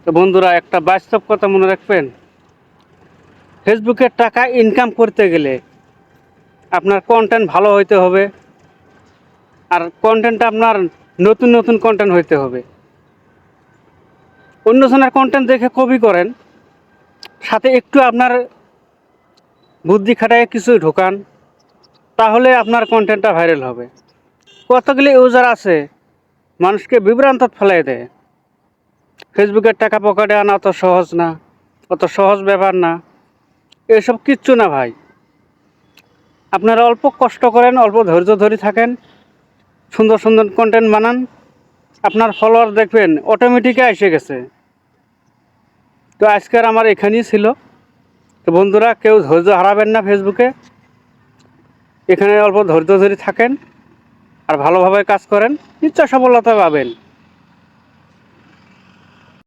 তো বন্ধুরা, একটা বাস্তব কথা মনে রাখবেন, ফেসবুকের টাকা ইনকাম করতে গেলে আপনার কন্টেন্ট ভালো হইতে হবে, আর কন্টেন্টটা আপনার নতুন নতুন কন্টেন্ট হইতে হবে। অন্যজনের কন্টেন্ট দেখে কপি করেন, সাথে একটু আপনার বুদ্ধি খাটায় কিছু ঢোকান, তাহলে আপনার কন্টেন্টটা ভাইরাল হবে। কতগুলি ইউজার আছে মানুষকে বিভ্রান্ত ফেলাই দেয়। ফেসবুকের টাকা পকেটে আনা অত সহজ না, অত সহজ ব্যাপার না, এসব কিচ্ছু না ভাই। আপনারা অল্প কষ্ট করেন, অল্প ধৈর্য ধরে থাকেন, সুন্দর সুন্দর কন্টেন্ট বানান, আপনার ফলোয়ার দেখবেন অটোমেটিকে এসে গেছে। তো আজকের আমার এখানেই ছিল। তো বন্ধুরা, কেউ ধৈর্য হারাবেন না ফেসবুকে, এখানে অল্প ধৈর্য ধরে থাকেন আর ভালোভাবে কাজ করেন, নিশ্চয় সফলতা পাবেন।